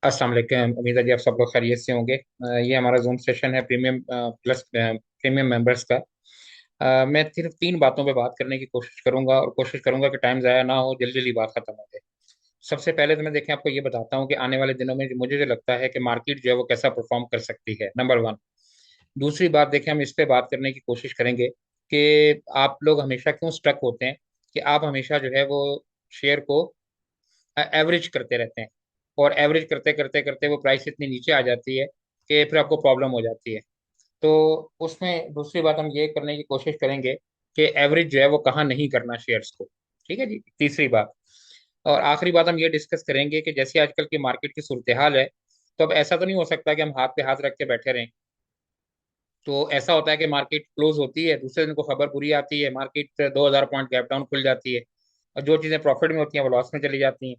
अस्सलाम वालेकुम। उम्मीद है कि आप सब लोग खैरियत से होंगे। ये हमारा जूम सेशन है प्रीमियम प्लस प्रीमियम मेंबर्स का। मैं सिर्फ तीन बातों पे बात करने की कोशिश करूंगा और कोशिश करूंगा कि टाइम ज़ाया ना हो, जल्दी जल्दी बात खत्म हो जाए। सबसे पहले तो मैं देखें आपको ये बताता हूँ कि आने वाले दिनों में मुझे जो लगता है कि मार्केट जो है वो कैसा परफॉर्म कर सकती है, नंबर वन। दूसरी बात देखें, हम इस पे बात करने की कोशिश करेंगे कि आप लोग हमेशा क्यों स्ट्रक होते हैं, कि आप हमेशा जो है वो शेयर को एवरेज करते रहते हैं, और एवरेज करते करते करते वो प्राइस इतनी नीचे आ जाती है कि फिर आपको प्रॉब्लम हो जाती है। तो उसमें दूसरी बात हम ये करने की कोशिश करेंगे कि एवरेज जो है वो कहाँ नहीं करना शेयर्स को। ठीक है जी, तीसरी बात। और आखिरी बात हम ये डिस्कस करेंगे कि जैसे आजकल की मार्केट की सूरत हाल है, तो अब ऐसा तो नहीं हो सकता कि हम हाथ पे हाथ रख के बैठे रहें। तो ऐसा होता है कि मार्केट क्लोज होती है, दूसरे दिन को खबर बुरी आती है, मार्केट 2000 पॉइंट गैप डाउन खुल जाती है, और जो चीज़ें प्रॉफिट में होती हैं वो लॉस में चली जाती हैं।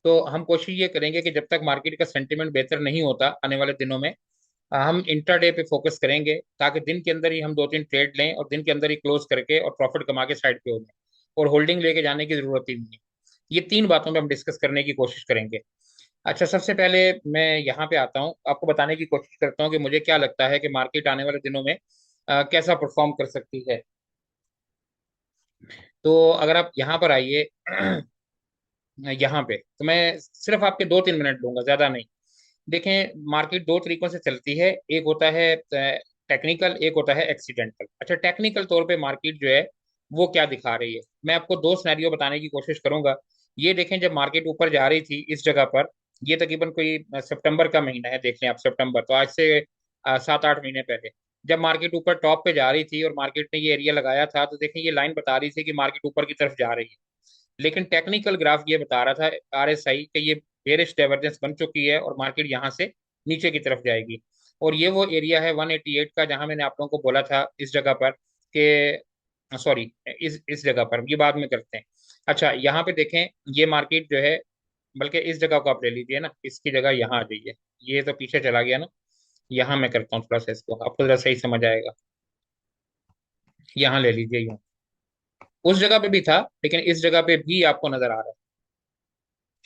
तो हम कोशिश ये करेंगे कि जब तक मार्केट का सेंटीमेंट बेहतर नहीं होता आने वाले दिनों में, हम इंट्राडे पे फोकस करेंगे, ताकि दिन के अंदर ही हम दो तीन ट्रेड लें और दिन के अंदर ही क्लोज करके और प्रॉफिट कमा के साइड पे हो जाएं, और होल्डिंग लेके जाने की जरूरत ही नहीं है। ये तीन बातों पे हम डिस्कस करने की कोशिश करेंगे। अच्छा, सबसे पहले मैं यहाँ पे आता हूँ, आपको बताने की कोशिश करता हूँ कि मुझे क्या लगता है कि मार्केट आने वाले दिनों में कैसा परफॉर्म कर सकती है। तो अगर आप यहाँ पर आइए यहाँ पे, तो मैं सिर्फ आपके 2-3 मिनट लूंगा, ज्यादा नहीं। देखें, मार्केट दो तरीकों से चलती है, एक होता है टेक्निकल, एक होता है एक्सीडेंटल। अच्छा, टेक्निकल तौर पे मार्केट जो है वो क्या दिखा रही है, मैं आपको दो सिनेरियो बताने की कोशिश करूंगा। ये देखें, जब मार्केट ऊपर जा रही थी इस जगह पर, ये तकरीबन कोई सितंबर का महीना है, देख लें आप सितंबर, तो आज से 7-8 महीने पहले, जब मार्केट ऊपर टॉप पे जा रही थी और मार्केट ने ये एरिया लगाया था, तो देखें ये लाइन बता रही थी कि मार्केट ऊपर की तरफ जा रही है। लेकिन टेक्निकल ग्राफ ये बता रहा था, आरएसआई, कि ये बेरिश डाइवर्जेंस बन चुकी है और मार्केट यहाँ से नीचे की तरफ जाएगी। और ये वो एरिया है 188 का, जहां मैंने आप लोगों को बोला था इस जगह पर कि सॉरी, इस जगह पर ये बाद में करते हैं। अच्छा, यहाँ पे देखें, ये मार्केट जो है, बल्कि इस जगह को आप ले लीजिए ना, इसकी जगह यहाँ आ जाइए। ये तो पीछे चला गया ना, यहाँ मैं करता हूँ थोड़ा सा, इसको आपको जरा सही समझ आएगा। यहाँ ले लीजिए यूं, उस जगह पे भी था, लेकिन इस जगह पे भी आपको नजर आ रहा है।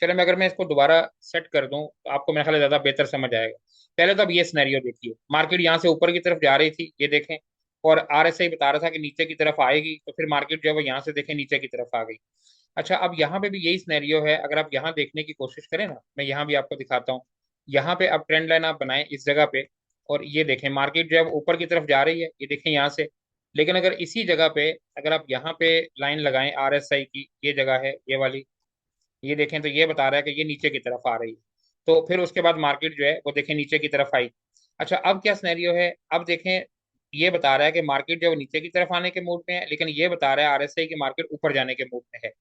चलो, मैं अगर मैं इसको दोबारा सेट कर दूं तो आपको मेरा ख्याल है ज्यादा बेहतर समझ आएगा। पहले तो अब ये सिनेरियो देखिए, मार्केट यहाँ से ऊपर की तरफ जा रही थी, ये देखें, और आरएसआई बता रहा था कि नीचे की तरफ आएगी, तो फिर मार्केट जो है वो यहाँ से देखें नीचे की तरफ आ गई। अच्छा, अब यहाँ पे भी यही सिनेरियो है, अगर आप यहाँ देखने की कोशिश करें ना, मैं यहाँ भी आपको दिखाता हूँ। यहाँ पे अब ट्रेंड लाइन आप बनाएं इस जगह पे, और ये देखें मार्केट जो है वो ऊपर की तरफ जा रही है, ये देखें यहाँ से। लेकिन अगर इसी जगह पे, अगर आप यहाँ पे लाइन लगाएं आरएसआई की, ये जगह है ये वाली, ये देखें, तो ये बता रहा है कि ये नीचे की तरफ आ रही है। तो फिर उसके बाद मार्केट जो है वो देखें नीचे की तरफ आई। अच्छा, अब क्या सिनेरियो है, अब देखें, ये बता रहा है कि मार्केट जो है वो नीचे की तरफ आने के मूड में है, लेकिन ये बता रहा है आरएसआई की मार्केट ऊपर जाने के मूड में है।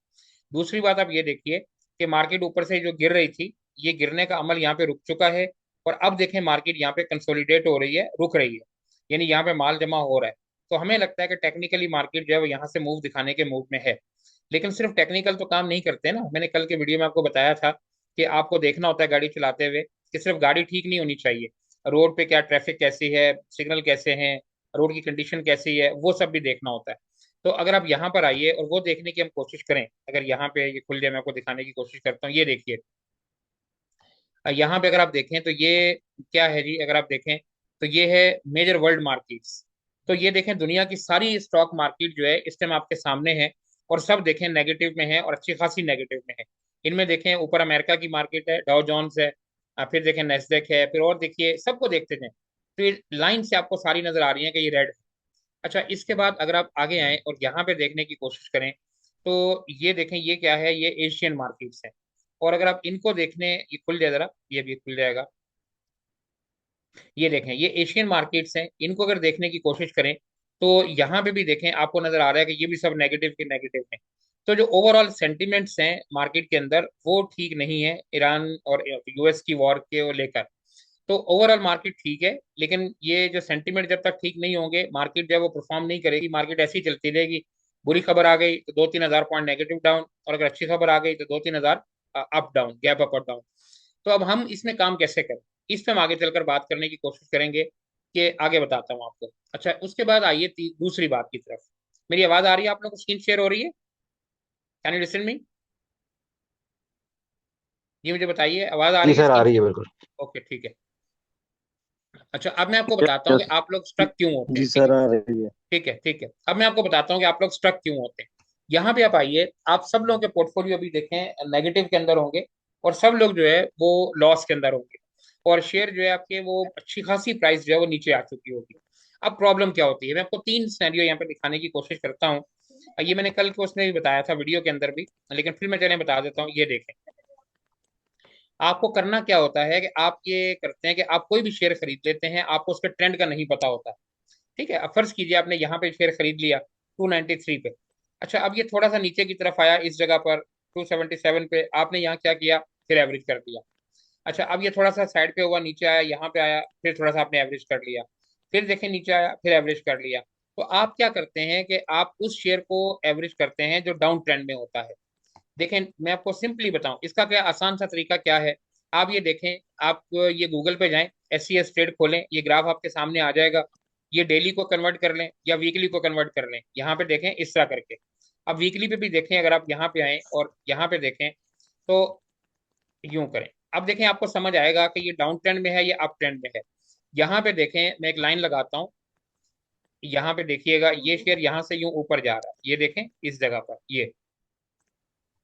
दूसरी बात आप ये देखिए कि मार्केट ऊपर से जो गिर रही थी, ये गिरने का अमल यहाँ पे रुक चुका है, और अब देखें मार्केट यहाँ पे कंसोलिडेट हो रही है, रुक रही है, यानी यहाँ पे माल जमा हो रहा है। तो हमें लगता है कि टेक्निकली मार्केट जो है वो यहाँ से मूव दिखाने के मूड में है। लेकिन सिर्फ टेक्निकल तो काम नहीं करते ना, मैंने कल के वीडियो में आपको बताया था कि आपको देखना होता है गाड़ी चलाते हुए कि सिर्फ गाड़ी ठीक नहीं होनी चाहिए, रोड पे क्या ट्रैफिक कैसी है, सिग्नल कैसे हैं, रोड की कंडीशन कैसी है, वो सब भी देखना होता है। तो अगर आप यहाँ पर आइए और वो देखने की हम कोशिश करें, अगर यहाँ पे ये खुल जाए, मैं आपको दिखाने की कोशिश करता हूँ, ये देखिए। यहाँ पे अगर आप देखें तो ये क्या है जी, अगर आप देखें तो ये है मेजर वर्ल्ड मार्केट्स। तो ये देखें, दुनिया की सारी स्टॉक मार्केट जो है इस टाइम आपके सामने है, और सब देखें नेगेटिव में है, और अच्छी खासी नेगेटिव में है। इनमें देखें, ऊपर अमेरिका की मार्केट है, डाउ जोन्स है, फिर देखें नेस्डेक है, फिर और देखिए, सबको देखते जाएं तो ये लाइन से आपको सारी नजर आ रही है कि ये रेड है। अच्छा, इसके बाद अगर आप आगे आए और यहाँ पे देखने की कोशिश करें, तो ये देखें, ये क्या है, ये एशियन मार्केट्स हैं। और अगर आप इनको देखने, ये खुल जाए जरा, ये भी खुल जाएगा, ये देखें, ये एशियन मार्केट्स हैं, इनको अगर देखने की कोशिश करें, तो यहाँ पे भी देखें, आपको नजर आ रहा है कि ये भी सब नेगेटिव के नेगेटिव हैं। तो जो ओवरऑल सेंटिमेंट्स हैं मार्केट के अंदर, वो ठीक नहीं है ईरान और यूएस की वॉर के लेकर। तो ओवरऑल मार्केट ठीक है, लेकिन ये जो सेंटीमेंट जब तक ठीक नहीं होंगे, मार्केट जो है वो परफॉर्म नहीं करेगी, मार्केट ऐसी ही चलती रहेगी। बुरी खबर आ गई तो 2-3 हजार पॉइंट नेगेटिव डाउन, और अगर अच्छी खबर आ गई तो 2-3 हजार अप डाउन, गैप अप और डाउन। तो अब हम इसमें काम कैसे करें, इस पे हम आगे चलकर बात करने की कोशिश करेंगे, कि आगे बताता हूँ आपको। अच्छा, उसके बाद आइए दूसरी बात की तरफ। मेरी आवाज आ रही है, आप लोग को स्क्रीन शेयर हो रही है? Can you listen me? ये मुझे बताइए, आवाज आ जी रही है सर, आ इसकी? रही है बिल्कुल। ओके ठीक है। अच्छा, अब मैं आपको बताता हूँ कि आप लोग स्ट्रक क्यों होते हैं, जी ठीक है। सर, आ रही है। ठीक है ठीक है, अब मैं आपको बताता हूँ कि आप लोग स्ट्रक क्यों होते हैं। यहाँ पे आप आइए, आप सब लोगों के पोर्टफोलियो भी देखें, नेगेटिव के अंदर होंगे, और सब लोग जो है वो लॉस के अंदर होंगे, और शेयर जो है आपके वो अच्छी खासी प्राइस जो है वो नीचे आ चुकी होगी। अब प्रॉब्लम क्या होती है, मैं आपको तीन सिनेरियो यहाँ पे दिखाने की कोशिश करता हूँ। ये मैंने कल के उसमें भी बताया था वीडियो के अंदर भी, लेकिन फिर मैं चलें बता देता हूँ। ये देखें, आपको करना क्या होता है कि आप ये करते हैं कि आप कोई भी शेयर खरीद लेते हैं, आपको उसके ट्रेंड का नहीं पता होता। ठीक है, अब फर्ज कीजिए आपने यहाँ पे शेयर खरीद लिया 293 पे। अच्छा, अब ये थोड़ा सा नीचे की तरफ आया इस जगह पर 277 पे, आपने यहाँ क्या किया, फिर एवरेज कर दिया। अच्छा, अब ये थोड़ा सा साइड पे हुआ, नीचे आया, यहाँ पे आया, फिर थोड़ा सा आपने एवरेज कर लिया। फिर देखें नीचे आया, फिर एवरेज कर लिया। तो आप क्या करते हैं कि आप उस शेयर को एवरेज करते हैं जो डाउन ट्रेंड में होता है। देखें, मैं आपको सिंपली बताऊं इसका क्या आसान सा तरीका क्या है। आप ये देखें, आप ये गूगल पे जाएं, SCS ट्रेड खोलें, ये ग्राफ आपके सामने आ जाएगा। ये डेली को कन्वर्ट कर लें या वीकली को कन्वर्ट कर लें, यहाँ पे देखें इस तरह करके। अब वीकली पे भी देखें, अगर आप यहाँ पे आए और यहाँ पे देखें, तो यूं करें। अब देखें, आपको समझ आएगा कि ये डाउन ट्रेंड में है या अप ट्रेंड में है। यहाँ पे देखें, मैं एक लाइन लगाता हूँ, यहाँ पे देखिएगा, ये शेयर यहाँ से यूं ऊपर जा रहा है, ये देखें इस जगह पर, ये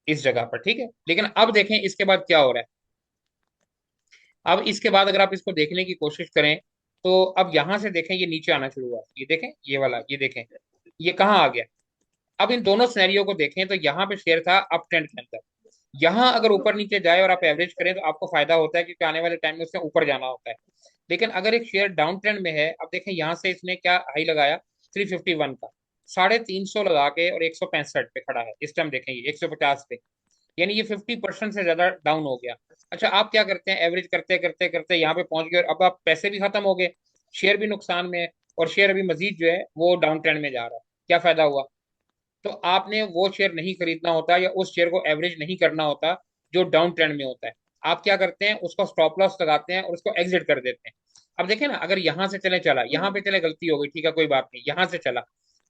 इस जगह पर, ठीक है। लेकिन अब देखें इसके बाद क्या हो रहा है। अब इसके बाद अगर आप इसको देखने की कोशिश करें, तो अब यहां से देखें ये नीचे आना शुरू हुआ, ये देखें, ये वाला, ये देखें, ये कहाँ आ गया। अब इन दोनों सिनेरियो को देखें तो यहाँ पे शेयर था अप ट्रेंड के अंदर। यहाँ अगर ऊपर नीचे जाए और आप एवरेज करें तो आपको फायदा होता है, क्योंकि आने वाले टाइम में उससे ऊपर जाना होता है। लेकिन अगर एक शेयर डाउन ट्रेंड में है, अब देखें यहाँ से इसने क्या हाई लगाया, 351 का, 350 लगा के और 165 पे खड़ा है इस टाइम, देखें ये 150 पे, यानी ये 50% से ज्यादा डाउन हो गया। अच्छा, आप क्या करते हैं, एवरेज करते करते करते यहाँ पे पहुंच गए, और अब आप पैसे भी खत्म हो गए, शेयर भी नुकसान में है, और शेयर अभी मजीद जो है वो डाउन ट्रेंड में जा रहा है। क्या फायदा हुआ। तो आपने वो शेयर नहीं खरीदना होता, या उस शेयर को एवरेज नहीं करना होता जो डाउन ट्रेंड में होता है। आप क्या करते हैं, उसको स्टॉप लॉस लगाते हैं और उसको एग्जिट कर देते हैं। अब देखें ना, अगर यहाँ से चले, चला यहाँ पे चले, गलती हो गई, ठीक है कोई बात नहीं, यहाँ से चला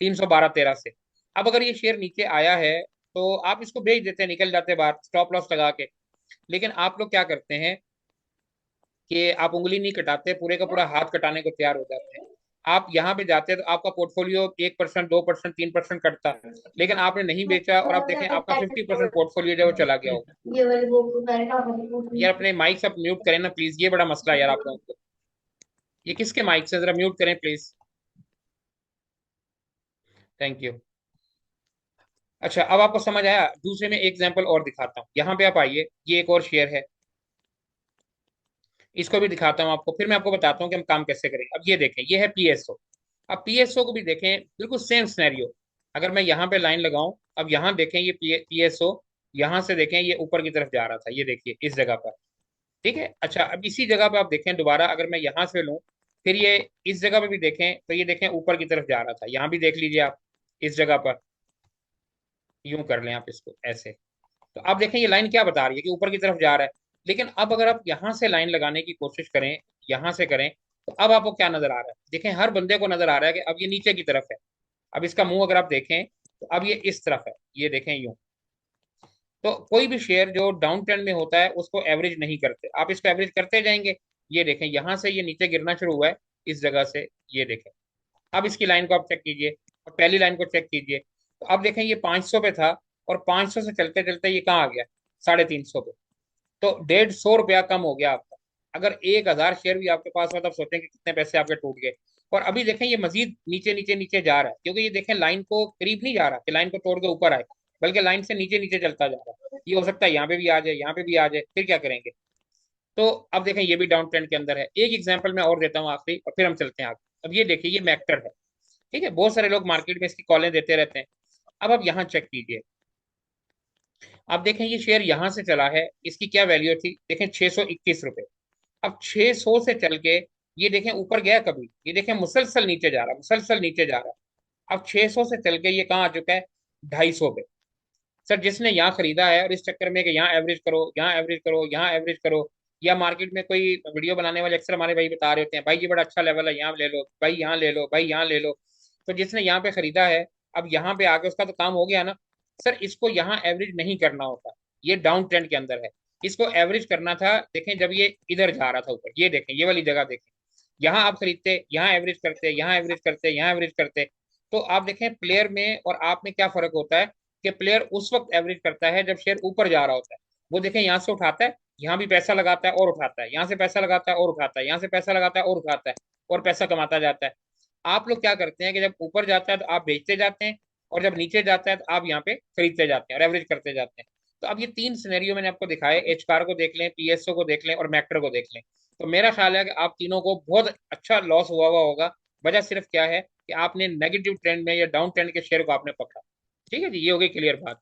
312-13 से। अब अगर ये शेयर नीचे आया है, तो आप इसको बेच देते हैं, निकल जाते हैं बाहर स्टॉप लॉस लगा के। लेकिन आप लोग क्या करते हैं कि आप उंगली नहीं कटाते, पूरे का पूरा हाथ कटाने को तैयार हो जाते हैं। आप यहाँ पे जाते हैं तो आपका पोर्टफोलियो 1%, 2%, 3% कटता है, लेकिन आपने नहीं बेचा, और आप देखें आपका 50% पोर्टफोलियो जो है वो चला गया होगा। यार अपने माइक सब म्यूट करें ना प्लीज, ये बड़ा मसला है यार आप लोगों को। ये किसके माइक से, जरा म्यूट करें प्लीज। Thank you. अच्छा, अब आपको समझ आया। दूसरे में एग्जाम्पल और दिखाता हूँ, यहाँ पे आप आइए, ये एक और शेयर है, इसको भी दिखाता हूँ आपको, फिर मैं आपको बताता हूँ कि हम काम कैसे करें। अब ये देखें, ये है PSO। अब PSO को भी देखें, बिल्कुल सेम सिनेरियो। अगर मैं यहाँ पे लाइन लगाऊं, अब यहाँ देखें ये PSO, यहाँ से देखें ये ऊपर की तरफ जा रहा था, ये देखिए इस जगह पर। ठीक है, अच्छा अब इसी जगह पे आप देखें दोबारा, अगर मैं यहाँ से लूँ, फिर ये इस जगह पे भी देखें, तो ये देखें ऊपर की तरफ जा रहा था, यहाँ भी देख लीजिए आप इस जगह पर। यूं कर लें आप इसको ऐसे। तो अब देखें ये लाइन क्या बता रही है कि ऊपर की तरफ जा रहा है। लेकिन अब अगर आप यहाँ से लाइन लगाने की कोशिश करें, यहाँ से करें, तो अब आपको क्या नजर आ रहा है, देखें हर बंदे को नजर आ रहा है कि अब ये नीचे की तरफ है। अब इसका मुंह अगर आप देखें, तो अब ये इस तरफ है, ये देखें यूं। तो कोई भी शेयर जो डाउन ट्रेंड में होता है उसको एवरेज नहीं करते, आप इसको एवरेज करते जाएंगे। ये देखें यहाँ से ये नीचे गिरना शुरू हुआ है इस जगह से, ये देखें। अब इसकी लाइन को आप चेक कीजिए, और पहली लाइन को चेक कीजिए, तो अब देखें ये 500 पे था, और 500 से चलते चलते ये कहाँ आ गया, 350 पे। तो 150 रुपया कम हो गया आपका। अगर 1000 शेयर भी आपके पास हो, तब सोचें कि कितने पैसे आपके टूट गए। और अभी देखें ये मजीद नीचे नीचे नीचे जा रहा है, क्योंकि ये देखें लाइन को करीब नहीं जा रहा कि लाइन को तोड़ के ऊपर आए, बल्कि लाइन से नीचे नीचे चलता जा रहा है। ये हो सकता है यहाँ पे भी आ जाए, यहाँ पे भी आ जाए, फिर क्या करेंगे। तो अब देखें ये भी डाउन ट्रेंड के अंदर है। एक एग्जाम्पल मैं और देता हूँ आखिरी, और फिर हम चलते हैं आगे। अब ये देखिए, ये मैक्टर है, ठीक है, बहुत सारे लोग मार्केट में इसकी कॉलें देते रहते हैं। अब आप यहाँ चेक कीजिए, अब देखें ये शेयर यहाँ से चला है, इसकी क्या वैल्यू थी, देखें 621 रुपए। अब 600 से चल के ये देखें ऊपर गया कभी, ये देखें मुसलसल नीचे जा रहा है, मुसलसल नीचे जा रहा है। अब 600 से चल के ये कहाँ आ चुका है, 250 पे। सर जिसने यहाँ खरीदा है, और इस चक्कर में कि यहाँ एवरेज करो, यहाँ एवरेज करो, यहाँ एवरेज करो, या मार्केट में कोई वीडियो बनाने वाले अक्सर हमारे भाई बता रहे होते हैं, भाई ये बड़ा अच्छा लेवल है, यहाँ ले लो भाई, यहाँ ले लो भाई, यहाँ ले लो। तो जिसने यहाँ पे खरीदा है, अब यहाँ पे आके उसका तो काम हो गया ना। सर इसको यहाँ एवरेज नहीं करना होता, ये डाउन ट्रेंड के अंदर है। इसको एवरेज करना था। देखें जब ये इधर जा रहा था ऊपर, ये देखें ये वाली जगह देखें, यहाँ आप खरीदते, यहाँ एवरेज करते, यहाँ एवरेज करते, यहाँ एवरेज करते, तो आप देखें प्लेयर में और आप में क्या फर्क होता है कि प्लेयर उस वक्त एवरेज करता है जब शेयर ऊपर जा रहा होता है। वो देखें यहाँ से उठाता है, यहाँ भी पैसा लगाता है और उठाता है, यहाँ से पैसा लगाता है और उठाता है, यहाँ से पैसा लगाता है और उठाता है, और पैसा कमाता जाता है। आप लोग क्या करते हैं कि जब ऊपर जाता है तो आप बेचते जाते हैं, और जब नीचे जाता है तो आप यहाँ पे खरीदते जाते हैं और एवरेज करते जाते हैं। तो अब ये तीन सिनेरियो मैंने आपको दिखाए, एच कार को देख लें, पीएसओ को देख लें और मैक्टर को देख लें। तो मेरा ख्याल है कि आप तीनों को बहुत अच्छा लॉस हुआ होगा। वजह सिर्फ क्या है कि आपने नेगेटिव ट्रेंड में या डाउन ट्रेंड के शेयर को आपने पकड़ा। ठीक है जी, ये हो गई क्लियर बात।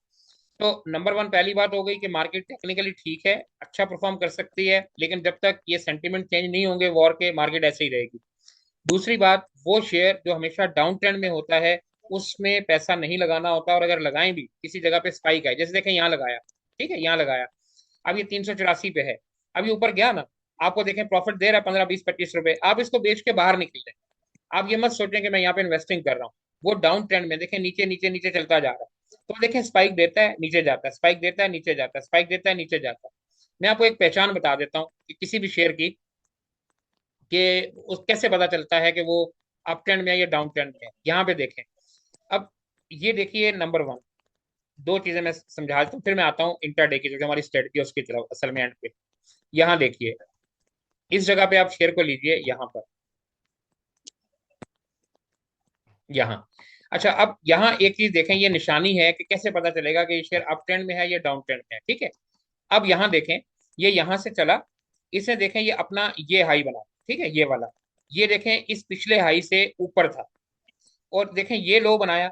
तो नंबर वन पहली बात हो गई कि मार्केट टेक्निकली ठीक है, अच्छा परफॉर्म कर सकती है, लेकिन जब तक ये सेंटीमेंट चेंज नहीं होंगे वॉर के, मार्केट ऐसे ही रहेगी। दूसरी बात, वो शेयर जो हमेशा डाउन ट्रेंड में होता है उसमें पैसा नहीं लगाना होता, और अगर लगाएं भी किसी जगह पे स्पाइक है, जैसे देखें यहाँ लगाया, ठीक है यहाँ लगाया, अब ये 384 पे है, अब ये ऊपर गया ना, आपको देखें प्रॉफिट दे रहा है 15 20 25 रुपए, आप इसको बेच के बाहर निकल जाए। आप ये मत सोचें कि मैं यहाँ पे इन्वेस्टिंग कर रहा हूँ। वो डाउन ट्रेंड में देखें नीचे नीचे नीचे चलता जा रहा है, तो देखें स्पाइक देता है नीचे जाता है, स्पाइक देता है नीचे जाता है, स्पाइक देता है नीचे जाता है। मैं आपको एक पहचान बता देता हूँ कि किसी भी शेयर की, कि उस कैसे पता चलता है कि वो अप ट्रेंड में है या डाउन ट्रेंड में है। यहाँ पे देखें, अब ये देखिए नंबर वन, दो चीजें मैं समझा देता हूँ, फिर मैं आता हूँ इंट्राडे की जो कि हमारी स्ट्रेटजी है उसकी तरफ असल में एंड पे। यहाँ देखिए, इस जगह पे आप शेयर को लीजिए, यहाँ पर, यहाँ। अच्छा, अब यहाँ एक चीज देखें, ये निशानी है कि कैसे पता चलेगा कि ये शेयर अप ट्रेंड में है या डाउन ट्रेंड में है। ठीक है, अब यहाँ देखें, ये यहाँ से चला, इसे देखें ये अपना ये हाई बना, ठीक है ये वाला, ये देखें इस पिछले हाई से ऊपर था, और देखें ये लो बनाया,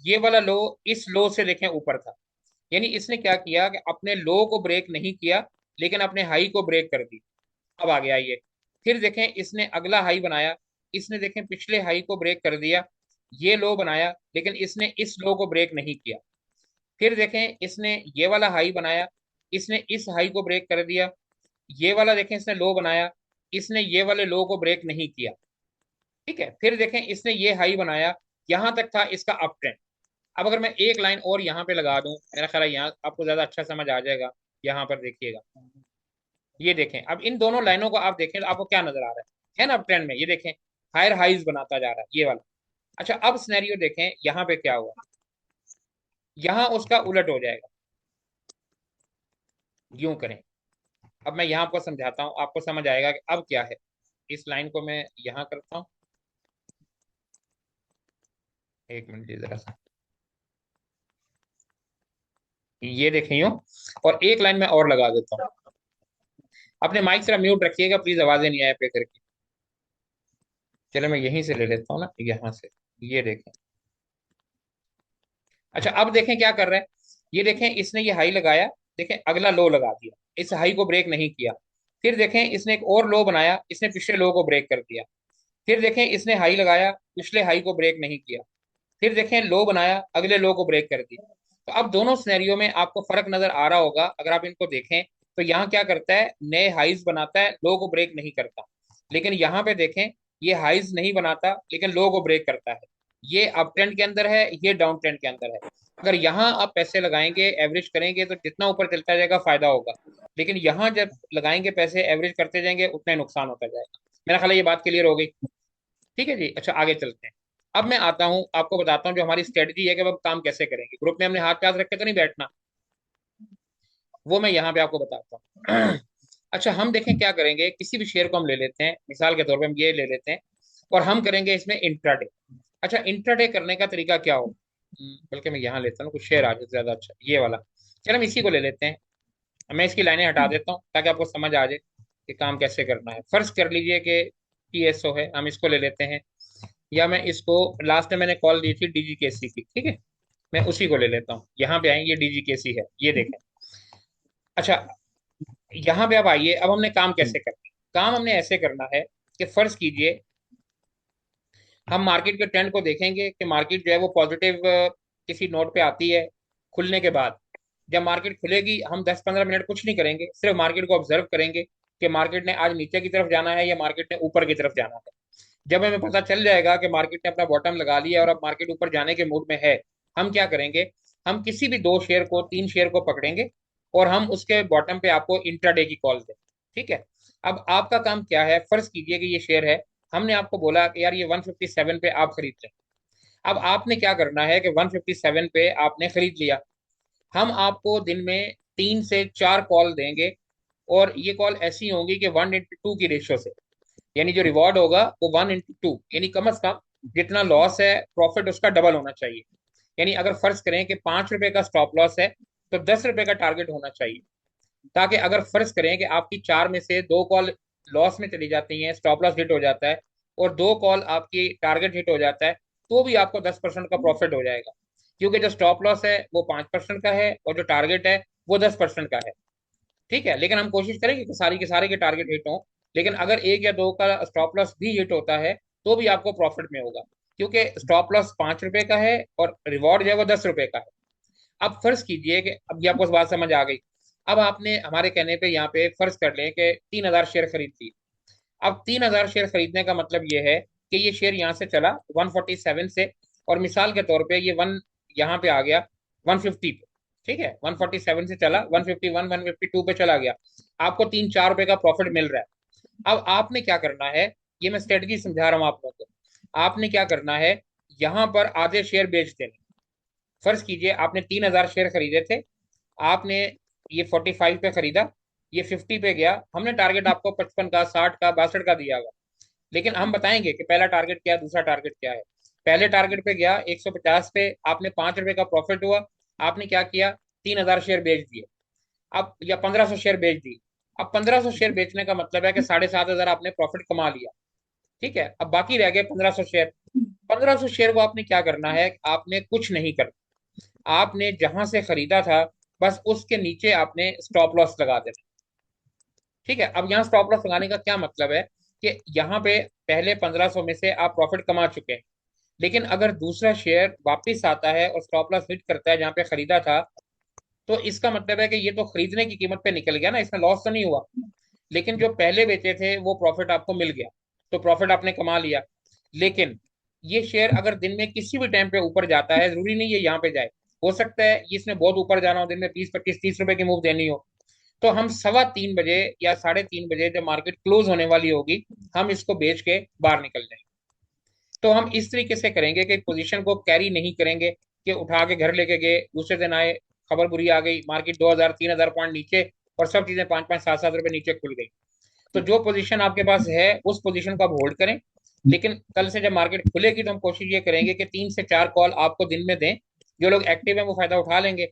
ये वाला लो इस लो से देखें ऊपर था। यानी इसने क्या किया कि अपने लो को ब्रेक नहीं किया, लेकिन अपने हाई को ब्रेक कर दी। अब आ गया ये, फिर देखें इसने अगला हाई बनाया, इसने देखें पिछले हाई को ब्रेक कर दिया, ये लो बनाया, लेकिन इसने इस लो को ब्रेक नहीं किया। फिर देखें इसने ये वाला हाई बनाया, इसने इस हाई को ब्रेक कर दिया, ये वाला देखें इसने लो बनाया, इसने ये वाले लो को ब्रेक नहीं किया। ठीक है, फिर देखें इसने ये हाई बनाया, यहां तक था इसका अप ट्रेंड। अब अगर मैं एक लाइन और यहाँ पे लगा दूं, मेरा ख्याल है यहाँ आपको ज्यादा अच्छा समझ आ जाएगा। यहाँ पर देखिएगा, ये देखें, अब इन दोनों लाइनों को आप देखें तो आपको क्या नजर आ रहा है ना, अप ट्रेंड में, ये देखें हायर हाइज बनाता जा रहा है ये वाला। अच्छा, अब सिनेरियो देखें यहाँ पे क्या हुआ, यहाँ उसका उलट हो जाएगा। यूं करें, अब मैं यहाँ आपको समझाता हूँ, आपको समझ आएगा कि अब क्या है। इस लाइन को मैं यहाँ करता हूँ, एक मिनट जी जरा सा, ये देखें यूं, और एक लाइन में और लगा देता हूँ। अपने माइक जरा म्यूट रखिएगा प्लीज, आवाजें नहीं आए पे करके। चलो मैं यहीं से ले लेता हूँ ना, यहाँ से, ये देखें। अच्छा, अब देखें क्या कर रहा है, ये देखें इसने ये हाई लगाया, देखें अगला लो लगा दिया, इस हाई को ब्रेक नहीं किया। फिर देखें इसने एक और लो बनाया, इसने पिछले लो को ब्रेक कर दिया। फिर देखें इसने हाई लगाया, पिछले हाई को ब्रेक नहीं किया। फिर देखें लो बनाया, अगले लो को ब्रेक कर दिया। तो अब दोनों सिनेरियो में आपको फर्क नजर आ रहा होगा, अगर आप इनको देखें तो यहाँ क्या करता है, नए हाइज बनाता है, लो को ब्रेक नहीं करता। लेकिन यहाँ पे देखें, ये हाइज नहीं बनाता लेकिन लो को ब्रेक करता है। ये अप ट्रेंड के अंदर है, ये डाउन ट्रेंड के अंदर है। अगर यहाँ आप पैसे लगाएंगे, एवरेज करेंगे, तो जितना ऊपर चलता जाएगा फायदा होगा। लेकिन यहाँ जब लगाएंगे पैसे, एवरेज करते जाएंगे, उतना ही नुकसान होता जाएगा। मेरा ख्याल है ये बात क्लियर हो गई। ठीक है जी, अच्छा आगे चलते हैं। अब मैं आता हूँ आपको बताता हूँ जो हमारी स्ट्रेटजी है कि अब काम कैसे करेंगे। ग्रुप में हमने हाथ पे हाथ रख के तो नहीं बैठना, वो मैं यहाँ पे आपको बताता हूँ। अच्छा, हम देखें क्या करेंगे, किसी भी शेयर को हम ले लेते हैं, मिसाल के तौर पे हम ये ले लेते हैं, और हम करेंगे इसमें इंट्राडे। अच्छा, इंट्राडे करने का तरीका क्या हो, बल्कि मैं यहाँ लेता हूँ, कुछ शेयर आ जाए ज्यादा अच्छा, ये वाला। चलो हम इसी को ले लेते हैं, मैं इसकी लाइनें हटा देता हूँ ताकि आपको समझ आ जाए कि काम कैसे करना है। फर्ज कर लीजिए कि टीएसओ है, हम इसको ले लेते हैं, या मैं इसको, लास्ट में मैंने कॉल दी थी डीजीकेसी की, ठीक है, मैं उसी को ले लेता हूँ। यहाँ पे आएंगे, डीजीकेसी है, ये देखें। अच्छा, यहाँ पे अब आइए, अब हमने काम कैसे करना है। काम हमने ऐसे करना है कि फर्ज कीजिए हम मार्केट के ट्रेंड को देखेंगे कि मार्केट जो है वो पॉजिटिव किसी नोट पे आती है खुलने के बाद। जब मार्केट खुलेगी हम 10 15 मिनट कुछ नहीं करेंगे, सिर्फ मार्केट को ऑब्जर्व करेंगे कि मार्केट ने आज नीचे की तरफ जाना है या मार्केट ने ऊपर की तरफ जाना है। जब हमें पता चल जाएगा कि मार्केट ने अपना बॉटम लगा लिया और अब मार्केट ऊपर जाने के मूड में है, हम क्या करेंगे, हम किसी भी दो शेयर को, तीन शेयर को पकड़ेंगे, और हम उसके बॉटम पे आपको इंट्राडे की कॉल दें। ठीक है। अब आपका काम क्या है, फर्ज कीजिए कि ये शेयर है, हमने आपको बोला कि यार ये 157 पे आप खरीद लें। अब आपने क्या करना है कि 157 पे आपने खरीद लिया। हम आपको दिन में 3 से 4 कॉल देंगे, और ये कॉल ऐसी होंगी कि 1:2 की रेशियो से, यानी जो रिवॉर्ड होगा वो 1:2, यानी कम से कम जितना लॉस है प्रॉफिट उसका डबल होना चाहिए। यानी अगर फर्ज करें कि 5 रुपए का स्टॉप लॉस है, तो 10 रुपए का टारगेट होना चाहिए। ताकि अगर फर्ज करें कि आपकी 4 में से 2 कॉल लॉस में चली जाती हैं, स्टॉप लॉस हिट हो जाता है, और 2 कॉल आपकी टारगेट हिट हो जाता है, तो भी आपको 10% का प्रॉफिट हो जाएगा। क्योंकि जो स्टॉप लॉस है वो 5% का है, और जो टारगेट है वो 10% का है। ठीक है, लेकिन हम कोशिश करेंगे कि सारी के सारे के टारगेट हिट हों। लेकिन अगर 1 या 2 का स्टॉप लॉस भी हिट होता है, तो भी आपको प्रॉफिट में होगा, क्योंकि स्टॉप लॉस 5 रुपए का है और रिवॉर्ड जो है वो 10 रुपए का है। अब फर्ज कीजिए कि अब ये आपको बात समझ आ गई। अब आपने हमारे कहने पे यहाँ पे फर्ज कर लें कि 3,000 शेयर खरीद ली। अब 3,000 शेयर खरीदने का मतलब ये है कि ये शेयर यहाँ से चला 147 से, और मिसाल के तौर पे ये वन यहाँ पे आ गया 150 पे। ठीक है, 147 से चला 151 152 पे चला गया, आपको 3-4 रुपए का प्रॉफिट मिल रहा है। अब आपने क्या करना है, ये मैं स्ट्रेटजी समझा रहा हूँ आप लोगों को। आपने क्या करना है, यहाँ पर आधे शेयर बेच देने। फर्ज कीजिए आपने 3,000 शेयर खरीदे थे, आपने ये 45 पे खरीदा, ये 50 पे गया, हमने टारगेट आपको 55 का, 60 का, 62 का दिया होगा। लेकिन हम बताएंगे कि पहला टारगेट क्या है, दूसरा टारगेट क्या है। पहले टारगेट पे गया 150 पे, आपने 5 रुपए का प्रॉफिट हुआ, आपने क्या किया, 3,000 शेयर बेच दिए। अब या 1,500 शेयर बेच दी। अब 1,500 शेयर बेचने का मतलब है कि 7,500 आपने प्रॉफिट कमा लिया। ठीक है, अब बाकी रह गए 1,500 शेयर। 1,500 शेयर को आपने क्या करना है, आपने कुछ नहीं करना। आपने जहां से खरीदा था, बस उसके नीचे आपने स्टॉप लॉस लगा देना। ठीक है, अब यहाँ स्टॉप लॉस लगाने का क्या मतलब है, कि यहाँ पे पहले 1,500 में से आप प्रॉफिट कमा चुके हैं। लेकिन अगर दूसरा शेयर वापस आता है और स्टॉप लॉस हिट करता है जहां पे खरीदा था, तो इसका मतलब है कि ये तो खरीदने की कीमत पे निकल गया ना, इसमें लॉस तो नहीं हुआ। लेकिन जो पहले बेचे थे वो प्रॉफिट आपको मिल गया, तो प्रॉफिट आपने कमा लिया। लेकिन ये शेयर अगर दिन में किसी भी टाइम पे ऊपर जाता है, जरूरी नहीं है यहाँ पे जाए, हो सकता है ये इसने बहुत ऊपर जाना हो, दिन में 20 25 30 रुपए की मूव देनी हो, तो हम 3:15 बजे या 3:30 बजे जब मार्केट क्लोज होने वाली होगी, हम इसको बेच के बाहर निकल जाएंगे। तो हम इस तरीके से करेंगे कि पोजीशन को कैरी नहीं करेंगे, कि उठा के घर लेके गए, दूसरे दिन आए, खबर बुरी आ गई, मार्केट 2,000 3,000 पॉइंट नीचे, और सब चीजें 5 5 7 7 रुपए नीचे खुल गई। तो जो पोजीशन आपके पास है उस पोजीशन को आप होल्ड करें। लेकिन कल से जब मार्केट खुलेगी तो हम कोशिश ये करेंगे कि 3 से 4 कॉल आपको दिन में दें। जो लोग एक्टिव हैं वो फायदा उठा लेंगे,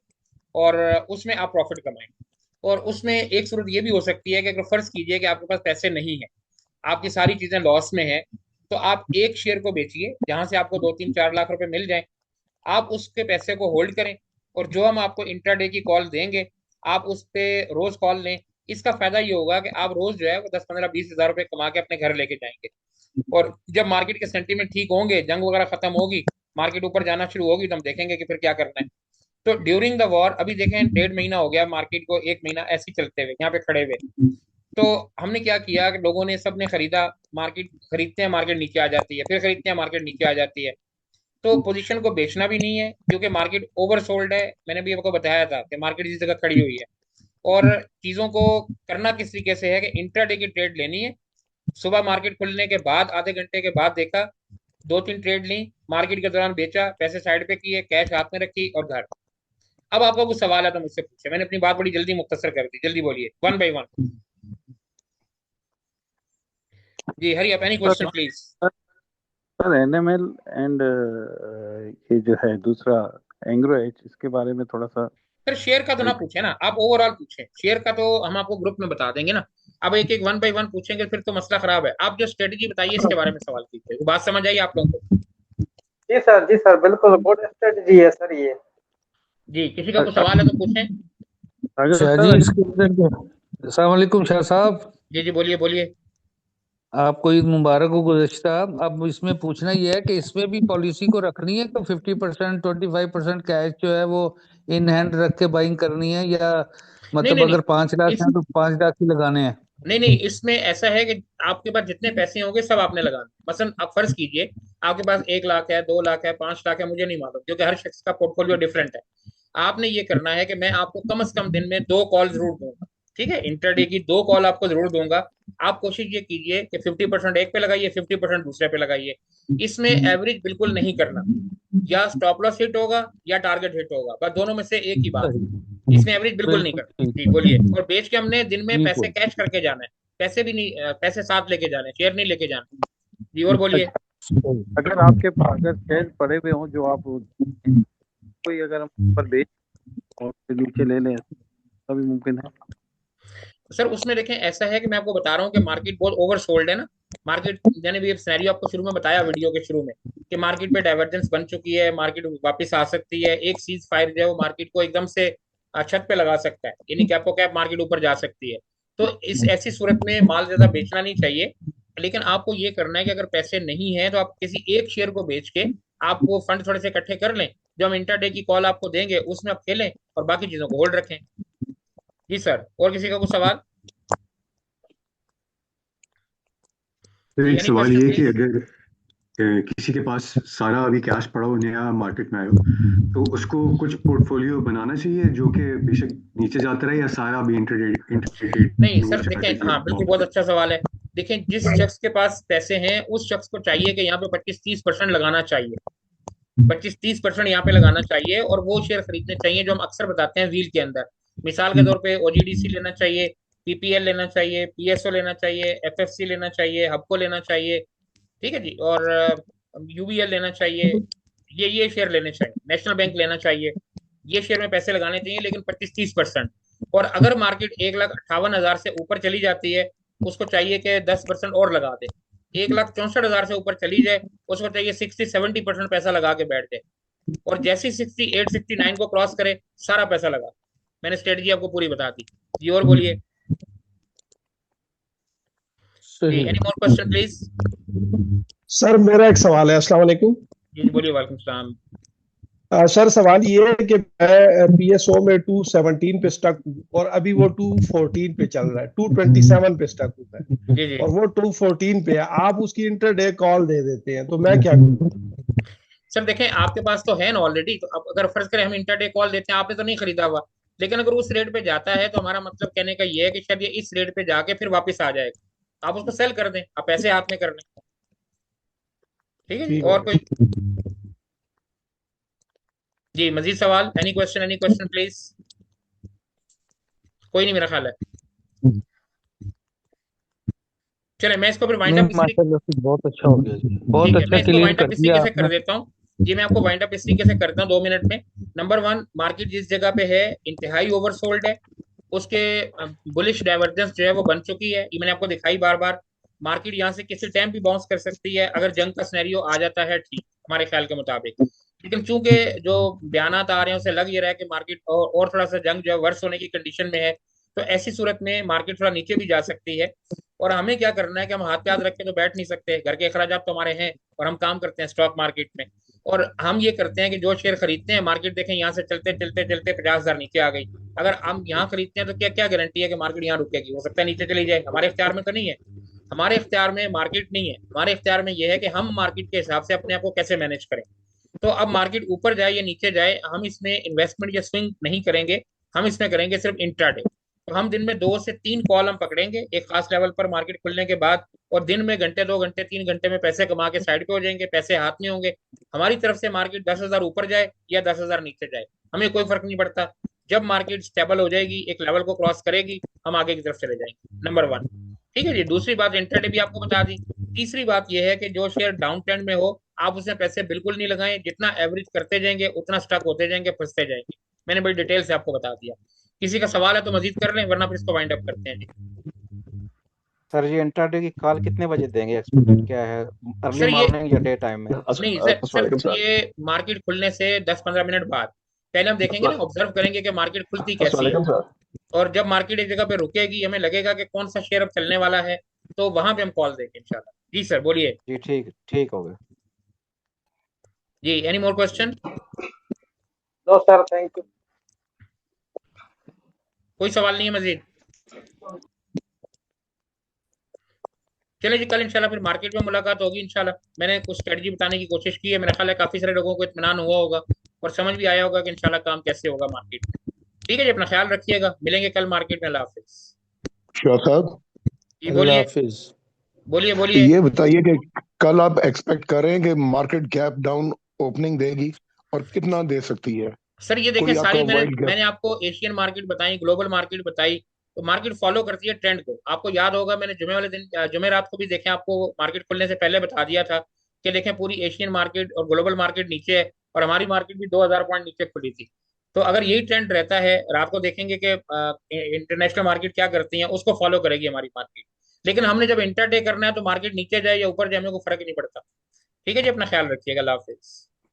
और उसमें आप प्रॉफिट कमाएंगे। और उसमें एक सूरत ये भी हो सकती है कि अगर फर्ज कीजिए कि आपके पास पैसे नहीं है, आपकी सारी चीजें लॉस में है, तो आप एक शेयर को बेचिए जहां से आपको 2 3 4 लाख रुपए मिल जाए। आप उसके पैसे को होल्ड करें, और जो हम आपको इंट्राडे की कॉल देंगे, आप उस पे रोज कॉल लें। इसका फायदा ये होगा कि आप रोज जो है वो 10 15 20 हज़ार रुपए कमा के अपने घर लेके जाएंगे। और जब मार्केट के सेंटीमेंट ठीक होंगे, जंग वगैरह खत्म होगी, मार्केट ऊपर जाना शुरू होगी, तो हम देखेंगे कि फिर क्या करना है। तो ड्यूरिंग द वॉर अभी देखें 1.5 महीना हो गया मार्केट को, 1 महीना ऐसे ही चलते हुए यहाँ पे खड़े हुए। तो हमने क्या किया कि लोगों ने, सबने खरीदा, मार्केट खरीदते हैं मार्केट नीचे आ जाती है, फिर खरीदते हैं मार्केट नीचे आ जाती है। तो पोजीशन को बेचना भी नहीं है, क्योंकि मार्केट ओवर सोल्ड है। मैंने भी आपको बताया था कि मार्केट इसी जगह खड़ी हुई है। और चीजों को करना किस तरीके से है कि इंट्राडे की ट्रेड लेनी है। सुबह मार्केट खुलने के बाद आधे घंटे के बाद देखा, 2 3 ट्रेड ली, मार्केट के दौरान बेचा, पैसे साइड पे किए, कैश हाथ में रखी और घर। अब आपका कुछ सवाल है तो मुझसे पूछे, मैंने अपनी बात बड़ी जल्दी मुख्तसर कर दी, जल्दी बोलिए, वन बाई वन। जी, hurry, any question sir please. Sir NML and ये जो है दूसरा एंग्रो एच, इसके बारे में थोड़ा सा फिर शेयर का तो ना गाइड। पूछे ना, आप ओवरऑल पूछें, शेयर का तो हम आपको ग्रुप में बता देंगे ना। अब एक एक वन बाई वन पूछेंगे फिर तो मसला खराब है। आप जो स्ट्रेटजी बताइए इसके बारे में सवाल कीजिए, वो बात समझ आई आप लोगों को। जी सर बिल्कुल गुड स्ट्रेटजी है सर ये। जी, किसी का कुछ सवाल है तो पूछें। अगर शाह जी सर इसके अंदर अस्सलाम वालेकुम शाह साहब। जी जी, बोलिए बोलिए। आपको ईद मुबारक हो गुज़श्ता। अब इसमें पूछना यह है कि इसमें भी पॉलिसी को रखनी है तो 50% 25% कैश जो है वो इन हैंड रख के बाइंग करनी है, या नहीं मतलब नहीं नहीं, अगर 5 लाख इस है तो 5 लाख ही लगाने हैं। नहीं नहीं, इसमें ऐसा है कि आपके पास जितने पैसे होंगे सब आपने लगाने। मसलन आप फर्ज कीजिए आपके पास 1 लाख है, 2 लाख है, 5 लाख है, मुझे नहीं मालूम, क्योंकि हर शख्स का पोर्टफोलियो डिफरेंट है। आपने ये करना है कि मैं आपको कम से कम दिन में 2 कॉल जरूर दूंगा, ठीक है, इंटरडे की 2 कॉल आपको जरूर दूंगा। आप कोशिश ये कीजिए कि 50% एक पे लगाइए, 50% दूसरे पे लगाइए। इसमें एवरेज बिल्कुल नहीं करना, या स्टॉप लॉस हिट होगा या टारगेट हिट होगा, बस दोनों में से एक ही बात है। सही, इसमें एवरेज बिल्कुल नहीं बिल्कुल करना ठीक, जी। बोलिए। और बेच के हमने दिन में पैसे बिल्कुल कैश करके जाना है, पैसे भी नहीं, पैसे साथ लेके जाने, शेयर नहीं लेके जाना जी। और बोलिए। अच्छा, सही। अगर आपके पास अगर शेयर पड़े हुए हों जो आप कोई अगर हम ऊपर बेच और फिर नीचे ले लें, तभी मुमकिन है। सर उसमें देखें, ऐसा है कि मैं आपको बता रहा हूँ कि मार्केट बहुत ओवर सोल्ड है ना। मार्केट, मैंने भी सिनेरियो आपको शुरू में बताया वीडियो के शुरू में, कि मार्केट पे डाइवर्जेंस बन चुकी है, मार्केट वापस आ सकती है। एक सीज फायर जो है वो मार्केट को एकदम से छत पे लगा सकता है, यानी कैपो कैप मार्केट ऊपर जा सकती है। तो इस ऐसी सूरत में माल ज्यादा बेचना नहीं चाहिए। लेकिन आपको ये करना है कि अगर पैसे नहीं है तो आप किसी एक शेयर को बेच के आप वो फंड थोड़े से इकट्ठे कर लें, जो हम इंटरडे की कॉल आपको देंगे उसमें आप खेलें, और बाकी चीजों को होल्ड रखें। जी सर, और किसी का कुछ सवाल? तो जी, एक एनी सवाल क्वेश्चन ये कि प्लीज। अगर किसी के पास सारा अभी कैश पड़ा हो, नया मार्केट में आयो, तो उसको कुछ पोर्टफोलियो बनाना चाहिए जो कि बेशक नीचे जाता रहे, या सारा अभी नहीं इंटरडे सर देखें, स्ट्रैटेजी हाँ बिल्कुल, ऑप्ट बहुत करे। अच्छा सवाल है। देखें, जिस शख्स के पास पैसे हैं उस शख्स को चाहिए कि यहाँ पे 25-30% लगाना चाहिए, 25-30% यहाँ पे लगाना चाहिए, और वो शेयर खरीदने चाहिए जो हम अक्सर बताते हैं व्हील के अंदर। मिसाल के तौर पे ओजीडीसी लेना चाहिए, पीपीएल लेना चाहिए, पीएसओ लेना चाहिए, एफएफसी लेना चाहिए, हबको लेना चाहिए, ठीक है जी, और यूबीएल लेना चाहिए। ये शेयर लेने चाहिए, नेशनल बैंक लेना चाहिए। ये शेयर में पैसे लगाने चाहिए, लेकिन 25-30%। और अगर मार्केट 1,58,000 से ऊपर चली जाती है, उसको चाहिए कि 10% और लगा दे। 1,64,000 से ऊपर चली जाए, उसको चाहिए 60-70% पैसा लगा के बैठ जाए। और जैसी 68-69 को क्रॉस करे, सारा पैसा लगा। मैंने स्ट्रेटजी आपको पूरी बता दी जी। और बोलिए। जी, सही। Any more question please. Sir मेरा एक सवाल है। अस्सलाम वालेकुम। जी जी, बोलिए। वालेकुम सलाम। सर सवाल ये है कि मैं पीएसओ में 217 पे स्टक हूँ और अभी वो 214 पे चल रहा है, 227 पे स्टक हूँ मैं, जी जी और वो 214 पे है। आप उसकी इंटरडे कॉल दे देते हैं, तो मैं क्या करूँ? सर देखें, आपके पास तो है ना ऑलरेडी, तो अब अगर फर्ज करें हम इंटरडे कॉल देते हैं, आपने तो नहीं खरीदा हुआ, लेकिन अगर उस रेट पे जाता है तो हमारा मतलब कहने का ये है कि शायद ये इस रेट पे जाके फिर वापस आ जाएगा। आप उसको सेल कर दें, आप पैसे हाथ में कर लें। ठीक है जी। ठीक हो और कोई? गया। जी, मजीद सवाल? Any question, any question please? कोई नहीं मेरा ख्याल है। चले, मैं इसको फिर वाइंड नहीं, अप इस तरीके, माशाल्लाह से बहुत अच्छा हो गया जी, बहुत ठीक है, अच्छा मैं इसको क्लियर वाइंड अप कर इस दिया तरीके से कर आपने। देता हूँ। जी, मैं आपको वाइंड अप इस तरीके से करता हूँ 2 मिनट में। नंबर 1, मार्केट जिस जगह पे है इंतहाई ओवरसोल्ड है, उसके बुलिश डाइवर्जेंस जो है वो बन चुकी है, ये मैंने आपको दिखाई बार बार। मार्केट यहाँ से किसी टाइम भी बाउंस कर सकती है अगर जंग का सिनेरियो आ जाता है, ठीक, हमारे ख्याल के मुताबिक। लेकिन चूंकि जो बयानात आ रहे हैं उससे लग ये रहा है कि मार्केट और थोड़ा सा जंग जो है वर्स होने की कंडीशन में है, तो ऐसी सूरत में मार्केट थोड़ा नीचे भी जा सकती है। और हमें क्या करना है कि हम हाथ पे हाथ रख के तो बैठ नहीं सकते, घर के अखराजात तो हमारे हैं, और हम काम करते हैं स्टॉक मार्केट में। और हम ये करते हैं कि जो शेयर खरीदते हैं, मार्केट देखें यहाँ से चलते चलते चलते 50,000 नीचे आ गई, अगर हम यहाँ खरीदते हैं तो क्या क्या गारंटी है कि मार्केट यहाँ रुकेगी? हो सकता है नीचे चली जाए, हमारे इख्तियार में तो नहीं है। हमारे इख्तियार में मार्केट नहीं है, हमारे इख्तियार में यह है कि हम मार्केट के हिसाब से अपने आप को कैसे मैनेज करें। तो अब मार्केट ऊपर जाए या नीचे जाए, हम इसमें इन्वेस्टमेंट या स्विंग नहीं करेंगे, हम इसमें करेंगे सिर्फ इंट्राडे। तो हम दिन में 2 से 3 कॉल हम पकड़ेंगे एक खास लेवल पर मार्केट खुलने के बाद, और दिन में घंटे 2 घंटे 3 घंटे में पैसे कमा के साइड पे हो जाएंगे, पैसे हाथ में होंगे। हमारी तरफ से मार्केट 10,000 ऊपर जाए या 10,000 नीचे जाए, हमें कोई फर्क नहीं पड़ता। जब मार्केट स्टेबल हो जाएगी, एक लेवल को क्रॉस करेगी, हम आगे की तरफ चले जाएंगे। नंबर 1, ठीक है जी। दूसरी बात इंट्राडे भी आपको बता दी। तीसरी बात यह है कि जो शेयर डाउन ट्रेंड में हो, आप उसमें पैसे बिल्कुल नहीं लगाएं, जितना एवरेज करते जाएंगे उतना स्टक होते जाएंगे, फंसते जाएंगे। मैंने बड़ी डिटेल से आपको बता दिया। किसी का सवाल है तो मजीद कर लें, वरना फिर इसको वाइंड अप करते हैं जी। सर ये इंट्राडे की कॉल कितने बजे देंगे? एक्सपेक्टेड क्या है, अर्ली सर ये, मॉर्निंग या डे टाइम में? नहीं सर, ये मार्केट खुलने से 10-15 मिनट बाद पहले हम देखेंगे ना, ऑब्जर्व करेंगे कि मार्केट खुलती कैसी है। और जब मार्केट एक जगह पे रुकेगी, हमें लगेगा कि कौन सा शेयर अब चलने वाला है, तो वहां पे हम कॉल देंगे इंशाल्लाह। जी सर, बोलिए। जी ठीक ठीक हो गया। जी, any more question? No sir, thank you. कोई सवाल नहीं है मजीद? चलिए जी, कल इंशाल्लाह फिर मार्केट में मुलाकात होगी इंशाल्लाह। मैंने कुछ स्ट्रेटजी बताने की कोशिश की है, मेरा ख्याल है काफी सारे लोगों को इत्मीनान हुआ होगा। और समझ भी आया होगा कि इंशाल्लाह काम कैसे होगा मार्केट में। ठीक है जी, अपना ख्याल रखिएगा, मिलेंगे कल मार्केट में। अल्लाह हाफिज। शाह साहब, जी अल्लाह बोलिए, हाफिज। बोलिए बोलिए। ये बताइए कि कल आप एक्सपेक्ट कर रहे हैं कि मार्केट गैप डाउन ओपनिंग देगी और कितना दे सकती है? सर ये देखें, कोई आपका सारी मैंने वाइड गैप? मैंने आपको एशियन मार्केट बताई, ग्लोबल मार्केट बताई। तो मार्केट फॉलो करती है ट्रेंड को। आपको याद होगा मैंने जुमे वाले दिन, जुमे रात को भी देखें, आपको मार्केट खुलने से पहले बता दिया था कि देखें पूरी एशियन मार्केट और ग्लोबल मार्केट नीचे है, और हमारी मार्केट भी 2000 पॉइंट नीचे खुली थी। तो अगर यही ट्रेंड रहता है, रात को देखेंगे कि इंटरनेशनल मार्केट क्या करती है, उसको फॉलो करेगी हमारी मार्केट। लेकिन हमने जब इंटरडे करना है तो मार्केट नीचे जाए या ऊपर जाए, हमें को फर्क ही नहीं पड़ता। ठीक है जी, अपना ख्याल रखिएगा। अल्लाह हाफिज।